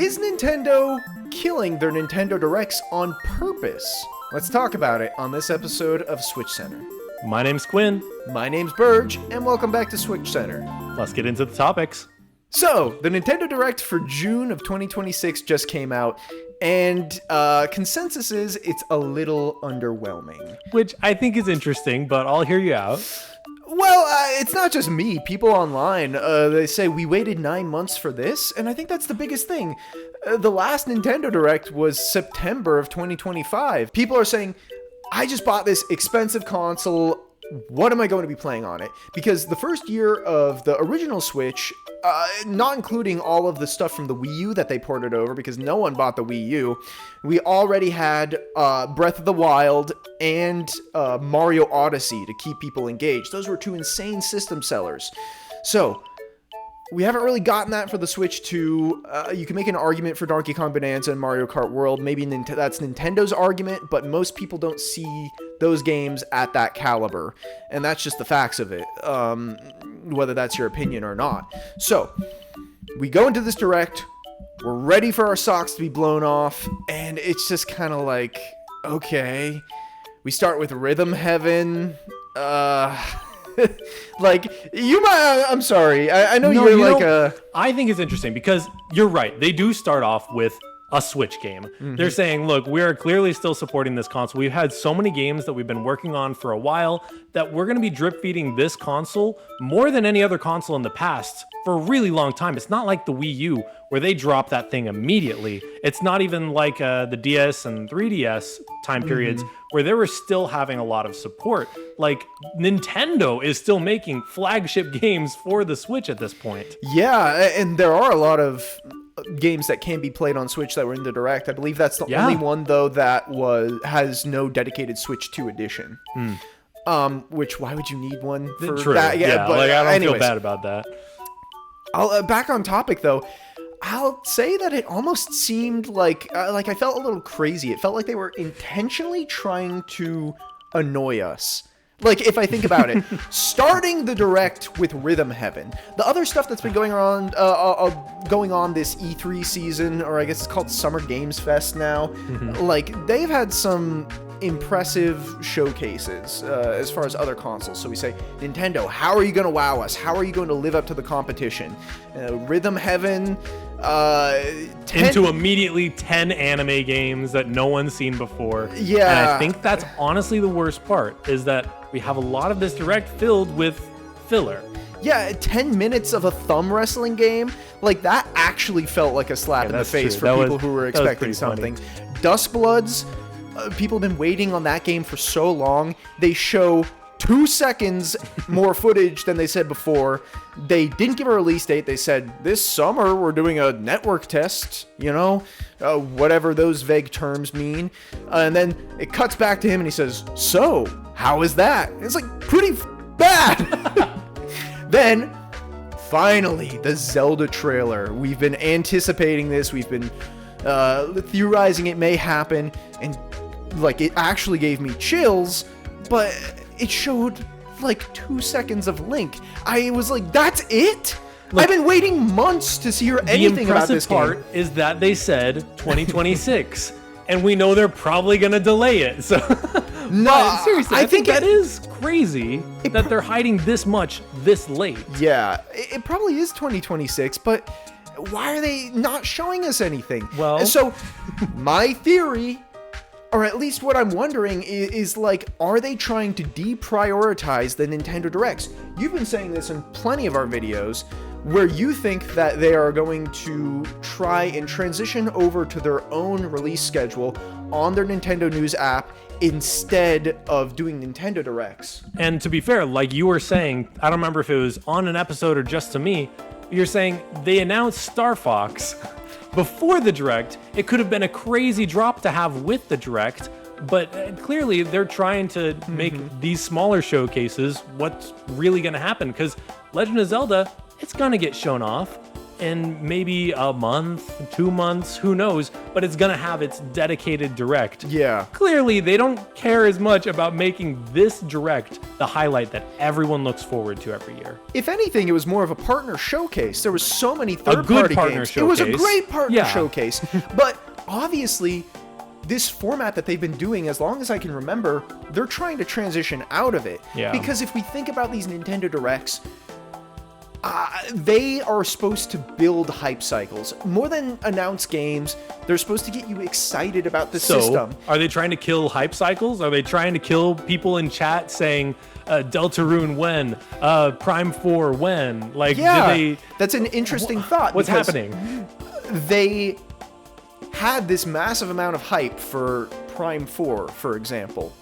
Is Nintendo killing their Nintendo Directs on purpose? Let's talk about it on this episode of Switch Center. My name's Quinn. My name's Burge, and welcome back to Switch Center. Let's get into the topics. So, the Nintendo Direct for June of 2026 just came out, and consensus is it's a little underwhelming. Which I think is interesting, but I'll hear you out. Well, it's not just me. People online, they say, we waited 9 months for this, and I think that's the biggest thing. The last Nintendo Direct was September of 2025. People are saying, I just bought this expensive console. What am I going to be playing on it? Because the first year of the original Switch, not including all of the stuff from the Wii U that they ported over, because no one bought the Wii U, we already had Breath of the Wild and Mario Odyssey to keep people engaged. Those were two insane system sellers. So, we haven't really gotten that for the Switch 2. You can make an argument for Donkey Kong Bonanza and Mario Kart World. Maybe that's Nintendo's argument, but most people don't see those games at that caliber. And that's just the facts of it, whether that's your opinion or not. So, we go into this Direct. We're ready for our socks to be blown off. And it's just kind of like, okay. We start with Rhythm Heaven. Like, you might, I'm sorry. I know No, you're like a... I think it's interesting because you're right. They do start off with a Switch game. Mm-hmm. They're saying, look, we are clearly still supporting this console. We've had so many games that we've been working on for a while that we're going to be drip feeding this console more than any other console in the past for a really long time. It's not like the Wii U where they drop that thing immediately. It's not even like the DS and 3DS time periods where they were still having a lot of support. Like, Nintendo is still making flagship games for the Switch at this point. Yeah, and there are a lot of games that can be played on Switch that were in the Direct. I believe that's the only one, though, that has no dedicated Switch 2 edition. Which, why would you need one for True. that? Yeah, but like, I don't anyways, feel bad about that. I'll back on topic, though. I'll say that it almost seemed like I felt a little crazy. It felt like they were intentionally trying to annoy us. Like, if I think about it, starting the Direct with Rhythm Heaven, the other stuff that's been going on this E3 season, or I guess it's called Summer Games Fest now, like, they've had some impressive showcases as far as other consoles. So we say, Nintendo, how are you going to wow us? How are you going to live up to the competition? Rhythm Heaven... into immediately 10 anime games that no one's seen before. Yeah. And I think that's honestly the worst part, is that we have a lot of this Direct filled with filler. Yeah, 10 minutes of a thumb wrestling game, like, that actually felt like a slap in the face for people who were expecting something. Dustbloods, people have been waiting on that game for so long. They show 2 seconds more footage than they said before. They didn't give a release date. They said, this summer we're doing a network test, whatever those vague terms mean. And then it cuts back to him and he says, so, how is that? And it's like, pretty bad. Then, finally, the Zelda trailer. We've been anticipating this. We've been theorizing it may happen. And, like, it actually gave me chills, but it showed like 2 seconds of Link. I was like, that's it? Look, I've been waiting months to hear anything about this game. The impressive part is that they said 2026, and we know they're probably going to delay it. So, no, seriously, I think that is crazy that they're hiding this much this late. Yeah, it probably is 2026, but why are they not showing us anything? Well, and so my theory, or at least what I'm wondering, is like, are they trying to deprioritize the Nintendo Directs? You've been saying this in plenty of our videos, where you think that they are going to try and transition over to their own release schedule on their Nintendo News app instead of doing Nintendo Directs. And to be fair, like you were saying, I don't remember if it was on an episode or just to me, you're saying they announced Star Fox before the Direct. It could have been a crazy drop to have with the Direct, but clearly they're trying to make these smaller showcases what's really going to happen, because Legend of Zelda, it's going to get shown off in maybe a month, 2 months, who knows, but it's gonna have its dedicated direct. Yeah. Clearly, they don't care as much about making this direct the highlight that everyone looks forward to every year. If anything, it was more of a partner showcase. There was so many third-party good partner games. It was a showcase. great partner Yeah. showcase. But obviously, this format that they've been doing, as long as I can remember, they're trying to transition out of it. Yeah. Because if we think about these Nintendo Directs, they are supposed to build hype cycles. More than announce games, they're supposed to get you excited about the system. Are they trying to kill hype cycles? Are they trying to kill people in chat saying Deltarune when? Prime 4 when? Like, Yeah, did they... that's an interesting thought. What's because happening? They had this massive amount of hype for Prime 4, for example.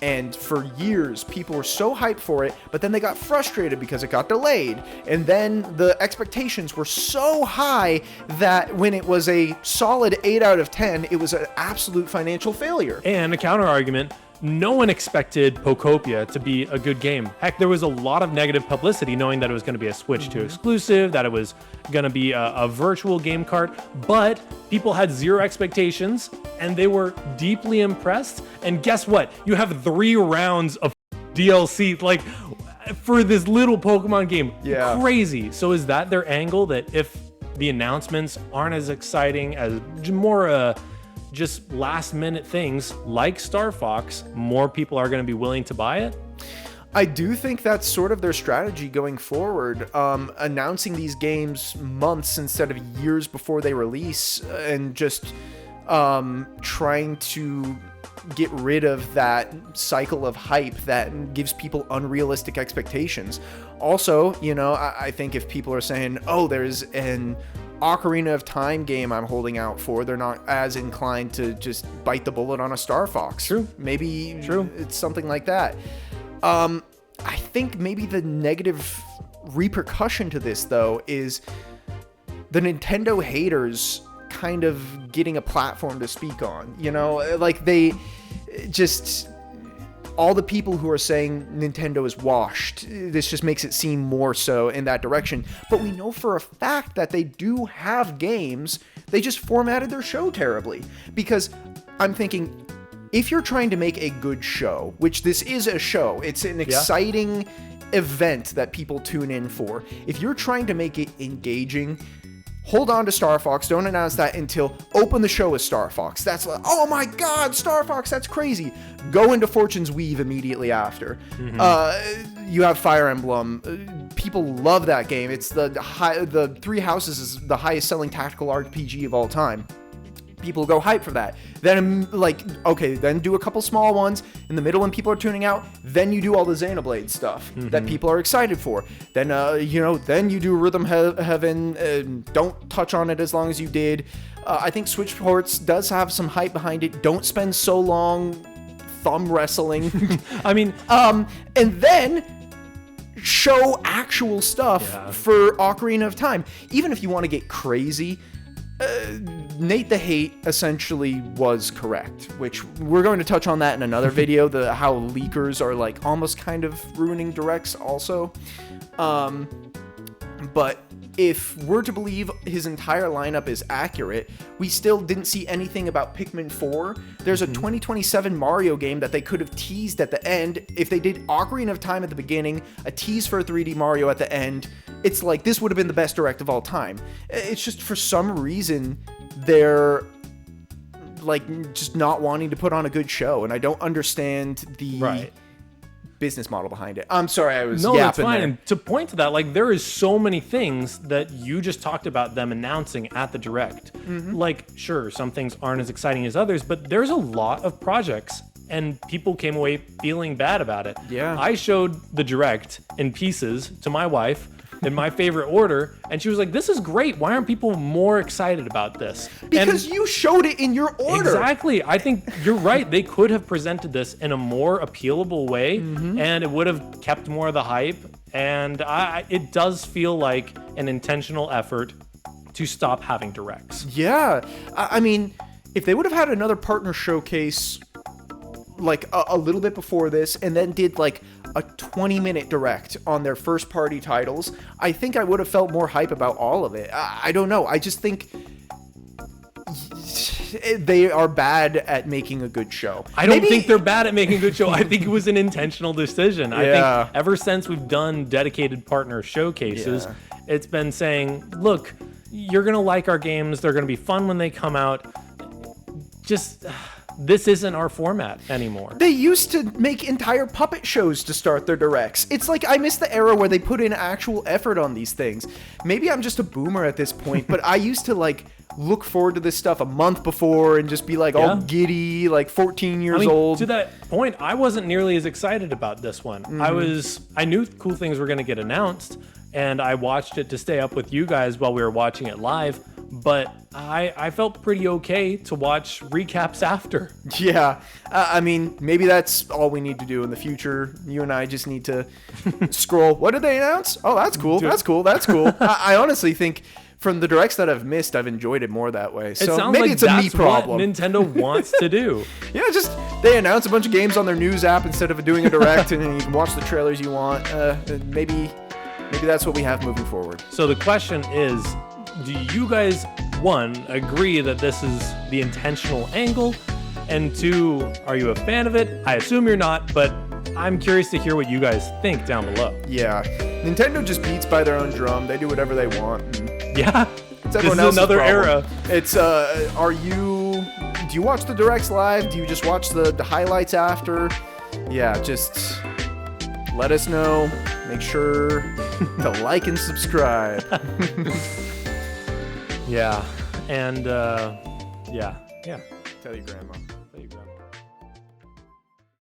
And for years, people were so hyped for it, but then they got frustrated because it got delayed. And then the expectations were so high that when it was a solid 8 out of 10, it was an absolute financial failure. And a counter argument, no one expected Pokopia to be a good game. Heck, there was a lot of negative publicity knowing that it was going to be a Switch 2 exclusive, that it was going to be a virtual game cart, but people had zero expectations and they were deeply impressed. And guess what? You have 3 rounds of DLC, like, for this little Pokemon game. Yeah. Crazy. So is that their angle, that if the announcements aren't as exciting, as more just last minute things like Star Fox, more people are going to be willing to buy it? I do think that's sort of their strategy going forward, announcing these games months instead of years before they release, and just trying to get rid of that cycle of hype that gives people unrealistic expectations. Also, you know, I think if people are saying, oh, there's an Ocarina of Time game I'm holding out for, they're not as inclined to just bite the bullet on a Star Fox. True. Maybe True. It's something like that. I think maybe the negative repercussion to this, though, is the Nintendo haters kind of getting a platform to speak on. You know, like they just... all the people who are saying Nintendo is washed, this just makes it seem more so in that direction. But we know for a fact that they do have games. They just formatted their show terribly. Because I'm thinking, if you're trying to make a good show, which this is a show, it's an exciting event that people tune in for. If you're trying to make it engaging, hold on to Star Fox. Don't announce that until open the show with Star Fox. That's like, oh my God, Star Fox, that's crazy. Go into Fortune's Weave immediately after. You have Fire Emblem. People love that game. It's the Three Houses is the highest selling tactical RPG of all time. People go hype for that. Then, like, okay, then do a couple small ones in the middle when people are tuning out. Then you do all the Xenoblade stuff that people are excited for. Then, then you do Rhythm Heaven. Don't touch on it as long as you did. I think Switch Ports does have some hype behind it. Don't spend so long thumb wrestling. I mean, and then show actual stuff for Ocarina of Time. Even if you want to get crazy, Nate the Hate essentially was correct, which we're going to touch on that in another video, how leakers are like almost kind of ruining directs also. But if we're to believe his entire lineup is accurate, we still didn't see anything about Pikmin 4. There's a 2027 Mario game that they could have teased at the end. If they did Ocarina of Time at the beginning, a tease for a 3D Mario at the end, it's like this would have been the best direct of all time. It's just for some reason they're like just not wanting to put on a good show, and I don't understand the business model behind it. I'm sorry, I was no, that's yapping fine. there. And to point to that, like, there is so many things that you just talked about them announcing at the direct. Like, sure, some things aren't as exciting as others, but there's a lot of projects and people came away feeling bad about it. Yeah. I showed the direct in pieces to my wife in my favorite order, and she was like, this is great. Why aren't people more excited about this? Because you showed it in your order. Exactly. I think you're right. They could have presented this in a more appealable way, and it would have kept more of the hype. And it does feel like an intentional effort to stop having directs. Yeah. I mean, if they would have had another partner showcase like a little bit before this, and then did like a 20-minute direct on their first party titles, I think I would have felt more hype about all of it. I don't know. I just think they are bad at making a good show. I don't think they're bad at making a good show. I think it was an intentional decision. I think ever since we've done dedicated partner showcases, it's been saying, look, you're going to like our games. They're going to be fun when they come out. Just, this isn't our format anymore. They used to make entire puppet shows to start their directs. It's like I miss the era where they put in actual effort on these things. Maybe I'm just a boomer at this point, but I used to like look forward to this stuff a month before and just be like all giddy, like 14 years old. To that point, I wasn't nearly as excited about this one. I knew cool things were going to get announced, and I watched it to stay up with you guys while we were watching it live. But I felt pretty okay to watch recaps after. Yeah, I mean, maybe that's all we need to do in the future. You and I just need to scroll. What did they announce? Oh, that's cool. That's cool. That's cool. I honestly think from the directs that I've missed, I've enjoyed it more that way. So it sounds maybe like it's a me that's problem. what Nintendo wants to do. Yeah, just they announce a bunch of games on their news app instead of doing a direct, and then you can watch the trailers you want. Maybe that's what we have moving forward. So the question is, do you guys, one, agree that this is the intentional angle? And two, are you a fan of it? I assume you're not, but I'm curious to hear what you guys think down below. Yeah, Nintendo just beats by their own drum. They do whatever they want. Yeah, it's everyone this is else's another problem. era. It's do you watch the directs live? Do you just watch the highlights after? Yeah, just let us know. Make sure to like and subscribe. Yeah, and yeah. Tell your grandma.